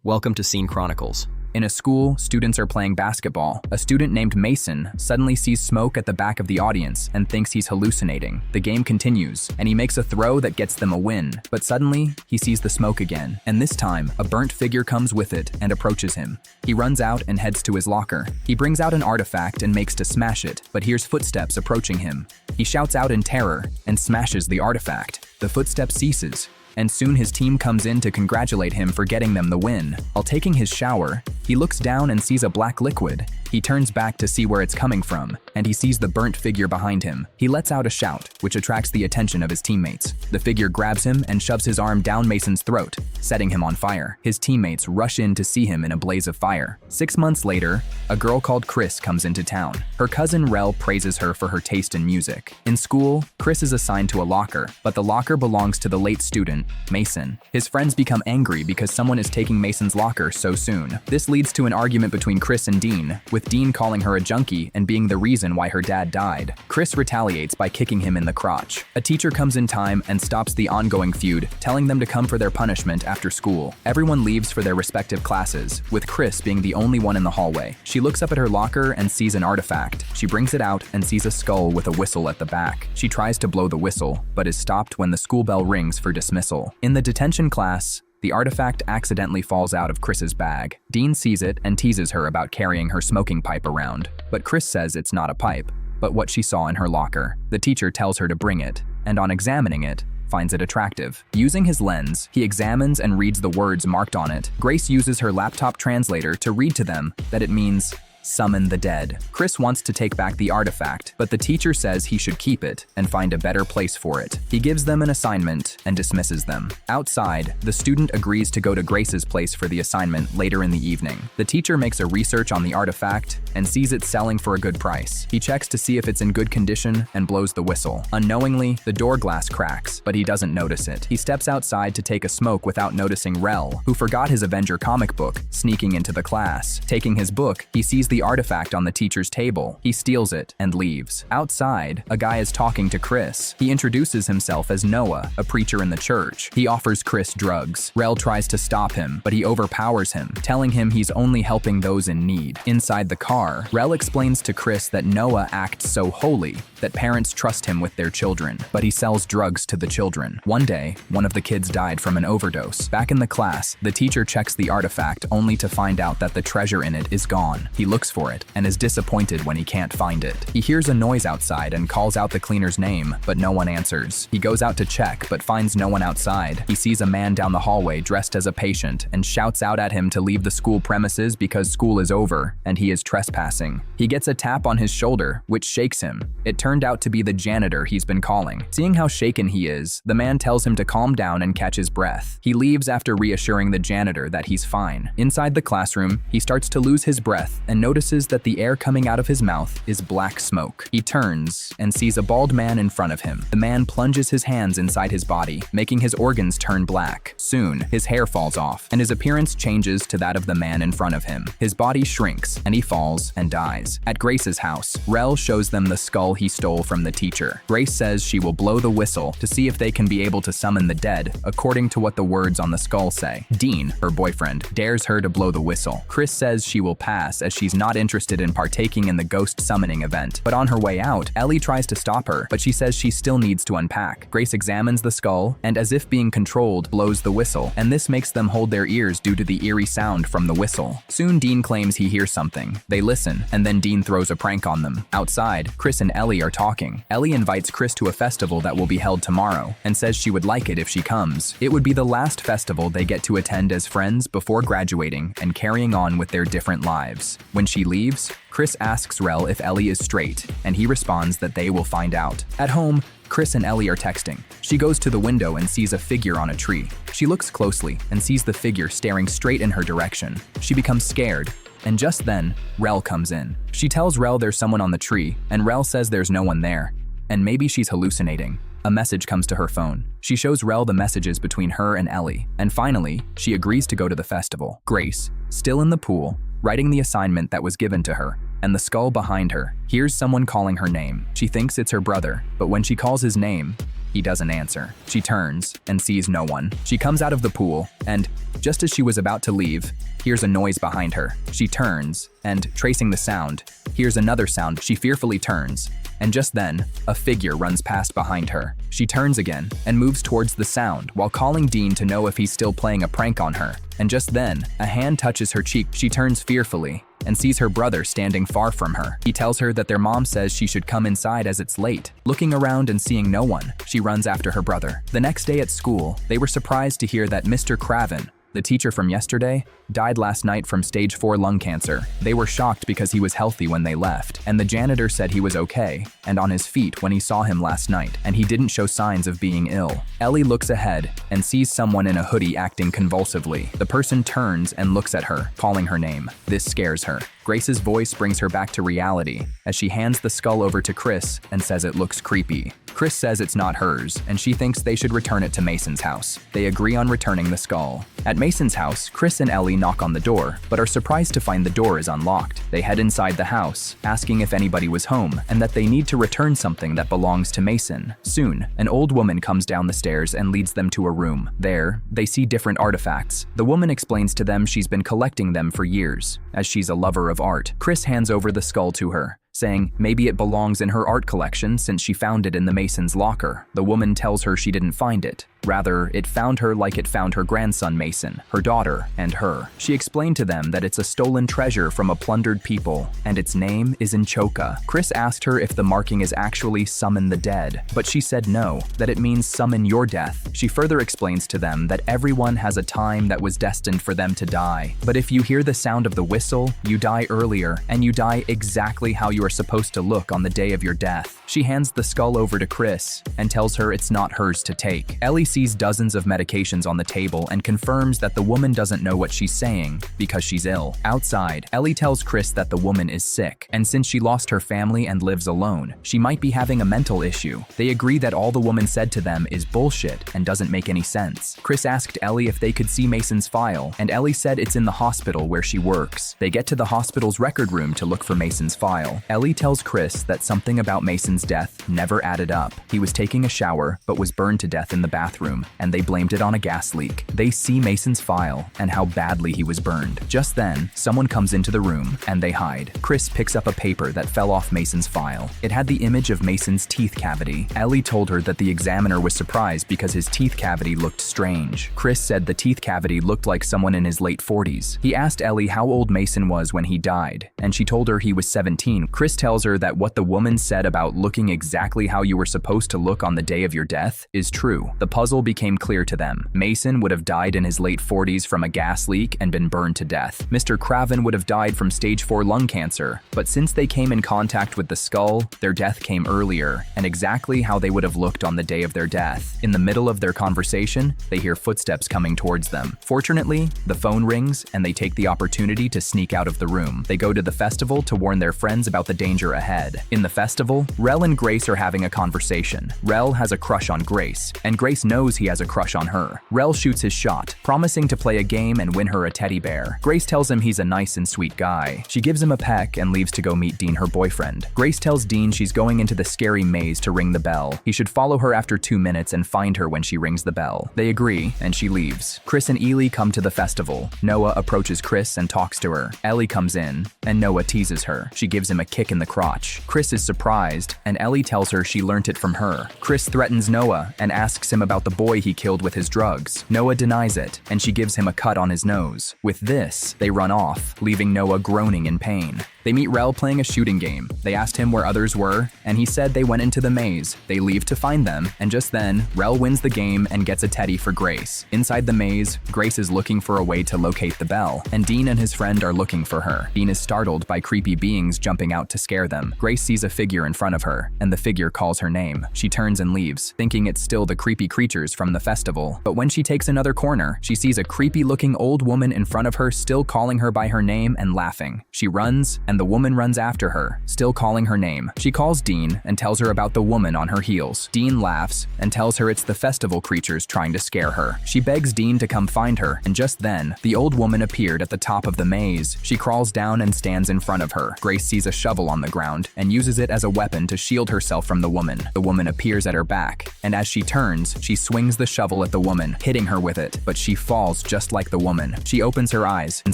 Welcome to Scene Chronicles. In a school, students are playing basketball. A student named Mason suddenly sees smoke at the back of the audience and thinks he's hallucinating. The game continues, and he makes a throw that gets them a win. But suddenly, he sees the smoke again, and this time, a burnt figure comes with it and approaches him. He runs out and heads to his locker. He brings out an artifact and makes to smash it, but hears footsteps approaching him. He shouts out in terror and smashes the artifact. The footstep ceases, and soon his team comes in to congratulate him for getting them the win. While taking his shower, he looks down and sees a black liquid. He turns back to see where it's coming from, and he sees the burnt figure behind him. He lets out a shout, which attracts the attention of his teammates. The figure grabs him and shoves his arm down Mason's throat, setting him on fire. His teammates rush in to see him in a blaze of fire. 6 months later, a girl called Chris comes into town. Her cousin Rel praises her for her taste in music. In school, Chris is assigned to a locker, but the locker belongs to the late student, Mason. His friends become angry because someone is taking Mason's locker so soon. This leads to an argument between Chris and Dean, with Dean calling her a junkie and being the reason why her dad died. Chris retaliates by kicking him in the crotch. A teacher comes in time and stops the ongoing feud, telling them to come for their punishment after school. Everyone leaves for their respective classes, with Chris being the only one in the hallway. She looks up at her locker and sees an artifact. She brings it out and sees a skull with a whistle at the back. She tries to blow the whistle, but is stopped when the school bell rings for dismissal. In the detention class, the artifact accidentally falls out of Chris's bag. Dean sees it and teases her about carrying her smoking pipe around, but Chris says it's not a pipe, but what she saw in her locker. The teacher tells her to bring it, and on examining it, finds it attractive. Using his lens, he examines and reads the words marked on it. Grace uses her laptop translator to read to them that it means summon the dead. Chris wants to take back the artifact, but the teacher says he should keep it and find a better place for it. He gives them an assignment and dismisses them. Outside, the student agrees to go to Grace's place for the assignment later in the evening. The teacher makes a research on the artifact and sees it selling for a good price. He checks to see if it's in good condition and blows the whistle. Unknowingly, the door glass cracks, but he doesn't notice it. He steps outside to take a smoke without noticing Rel, who forgot his Avenger comic book, sneaking into the class. Taking his book, he sees the artifact on the teacher's table. He steals it and leaves. Outside, a guy is talking to Chris. He introduces himself as Noah, a preacher in the church. He offers Chris drugs. Rel tries to stop him, but he overpowers him, telling him he's only helping those in need. Inside the car, Rel explains to Chris that Noah acts so holy that parents trust him with their children, but he sells drugs to the children. One day, one of the kids died from an overdose. Back in the class, the teacher checks the artifact only to find out that the treasure in it is gone. He looks for it and is disappointed when he can't find it. He hears a noise outside and calls out the cleaner's name, but no one answers. He goes out to check but finds no one outside. He sees a man down the hallway dressed as a patient and shouts out at him to leave the school premises because school is over and he is trespassing. He gets a tap on his shoulder, which shakes him. It turned out to be the janitor he's been calling. Seeing how shaken he is, the man tells him to calm down and catch his breath. He leaves after reassuring the janitor that he's fine. Inside the classroom, he starts to lose his breath and notices that the air coming out of his mouth is black smoke. He turns and sees a bald man in front of him. The man plunges his hands inside his body, making his organs turn black. Soon, his hair falls off, and his appearance changes to that of the man in front of him. His body shrinks, and he falls and dies. At Grace's house, Rel shows them the skull he stole from the teacher. Grace says she will blow the whistle to see if they can be able to summon the dead, according to what the words on the skull say. Dean, her boyfriend, dares her to blow the whistle. Chris says she will pass as she's not interested in partaking in the ghost summoning event. But on her way out, Ellie tries to stop her, but she says she still needs to unpack. Grace examines the skull and, as if being controlled, blows the whistle, and this makes them hold their ears due to the eerie sound from the whistle. Soon Dean claims he hears something. They listen, and then Dean throws a prank on them. Outside, Chris and Ellie are talking. Ellie invites Chris to a festival that will be held tomorrow and says she would like it if she comes. It would be the last festival they get to attend as friends before graduating and carrying on with their different lives. When she leaves, Chris asks Rel if Ellie is straight, and he responds that they will find out. At home, Chris and Ellie are texting. She goes to the window and sees a figure on a tree. She looks closely and sees the figure staring straight in her direction. She becomes scared, and just then, Rel comes in. She tells Rel there's someone on the tree, and Rel says there's no one there, and maybe she's hallucinating. A message comes to her phone. She shows Rel the messages between her and Ellie, and finally, she agrees to go to the festival. Grace, still in the pool, writing the assignment that was given to her, and the skull behind her, hears someone calling her name. She thinks it's her brother, but when she calls his name, He doesn't answer. She turns and sees no one. She comes out of the pool, and just as she was about to leave, hears a noise behind her. She turns, and tracing the sound, hears another sound. She fearfully turns, and just then, a figure runs past behind her. She turns again and moves towards the sound while calling Dean to know if he's still playing a prank on her. And just then, a hand touches her cheek. She turns fearfully and sees her brother standing far from her. He tells her that their mom says she should come inside as it's late. Looking around and seeing no one, she runs after her brother. The next day at school, they were surprised to hear that Mr. Craven, the teacher from yesterday, died last night from stage 4 lung cancer. They were shocked because he was healthy when they left, and the janitor said he was okay and on his feet when he saw him last night, and he didn't show signs of being ill. Ellie looks ahead and sees someone in a hoodie acting convulsively. The person turns and looks at her, calling her name. This scares her. Grace's voice brings her back to reality as she hands the skull over to Chris and says it looks creepy. Chris says it's not hers, and she thinks they should return it to Mason's house. They agree on returning the skull. At Mason's house, Chris and Ellie knock on the door, but are surprised to find the door is unlocked. They head inside the house, asking if anybody was home and that they need to return something that belongs to Mason. Soon, an old woman comes down the stairs and leads them to a room. There, they see different artifacts. The woman explains to them she's been collecting them for years, as she's a lover of art. Chris hands over the skull to her, saying maybe it belongs in her art collection since she found it in the Mason's locker. The woman tells her she didn't find it. Rather, it found her like it found her grandson Mason, her daughter, and her. She explained to them that it's a stolen treasure from a plundered people, and its name is Inchoka. Chris asked her if the marking is actually summon the dead, but she said no, that it means summon your death. She further explains to them that everyone has a time that was destined for them to die, but if you hear the sound of the whistle, you die earlier, and you die exactly how you are supposed to look on the day of your death. She hands the skull over to Chris and tells her it's not hers to take. Ellie sees dozens of medications on the table and confirms that the woman doesn't know what she's saying because she's ill. Outside, Ellie tells Chris that the woman is sick, and since she lost her family and lives alone, she might be having a mental issue. They agree that all the woman said to them is bullshit and doesn't make any sense. Chris asked Ellie if they could see Mason's file, and Ellie said it's in the hospital where she works. They get to the hospital's record room to look for Mason's file. Ellie tells Chris that something about Mason's death never added up. He was taking a shower but was burned to death in the bathroom, and they blamed it on a gas leak. They see Mason's file and how badly he was burned. Just then, someone comes into the room and they hide. Chris picks up a paper that fell off Mason's file. It had the image of Mason's teeth cavity. Ellie told her that the examiner was surprised because his teeth cavity looked strange. Chris said the teeth cavity looked like someone in his late 40s. He asked Ellie how old Mason was when he died, and she told her he was 17. Chris tells her that what the woman said about looking exactly how you were supposed to look on the day of your death is true. The puzzle became clear to them. Mason would have died in his late 40s from a gas leak and been burned to death. Mr. Craven would have died from stage 4 lung cancer, but since they came in contact with the skull, their death came earlier, and exactly how they would have looked on the day of their death. In the middle of their conversation, they hear footsteps coming towards them. Fortunately, the phone rings and they take the opportunity to sneak out of the room. They go to the festival to warn their friends about the danger ahead. In the festival, Rel and Grace are having a conversation. Rel has a crush on Grace, and Grace knows he has a crush on her. Rel shoots his shot, promising to play a game and win her a teddy bear. Grace tells him he's a nice and sweet guy. She gives him a peck and leaves to go meet Dean, her boyfriend. Grace tells Dean she's going into the scary maze to ring the bell. He should follow her after 2 minutes and find her when she rings the bell. They agree, and she leaves. Chris and Ely come to the festival. Noah approaches Chris and talks to her. Ellie comes in, and Noah teases her. She gives him a kick in the crotch. Chris is surprised, and Ellie tells her she learnt it from her. Chris threatens Noah and asks him about the boy he killed with his drugs. Noah denies it, and she gives him a cut on his nose. With this, they run off, leaving Noah groaning in pain. They meet Rel playing a shooting game. They asked him where others were, and he said they went into the maze. They leave to find them, and just then, Rel wins the game and gets a teddy for Grace. Inside the maze, Grace is looking for a way to locate the bell, and Dean and his friend are looking for her. Dean is startled by creepy beings jumping out to scare them. Grace sees a figure in front of her, and the figure calls her name. She turns and leaves, thinking it's still the creepy creature creatures from the festival. But when she takes another corner, she sees a creepy-looking old woman in front of her, still calling her by her name and laughing. She runs, and the woman runs after her, still calling her name. She calls Dean and tells her about the woman on her heels. Dean laughs and tells her it's the festival creatures trying to scare her. She begs Dean to come find her, and just then, the old woman appeared at the top of the maze. She crawls down and stands in front of her. Grace sees a shovel on the ground and uses it as a weapon to shield herself from the woman. The woman appears at her back, and as she turns, she swings the shovel at the woman, hitting her with it, but she falls just like the woman. She opens her eyes and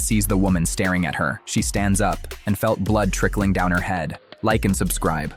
sees the woman staring at her. She stands up and felt blood trickling down her head. Like and subscribe.